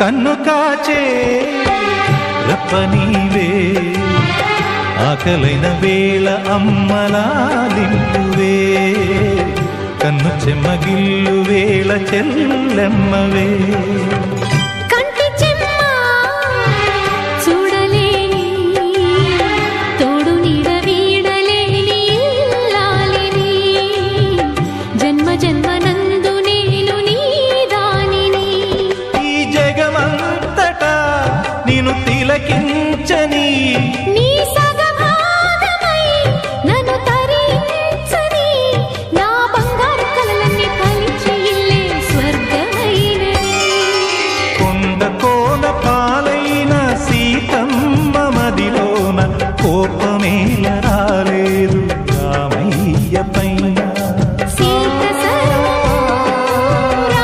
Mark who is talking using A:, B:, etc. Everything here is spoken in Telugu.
A: కన్ను కాచే రప్పనీవే ఆకలైన వేళ అమ్మలాలింపువే కన్ను చెమ్మగిల్లు వేళ చెల్లెమ్మవే తిలకించని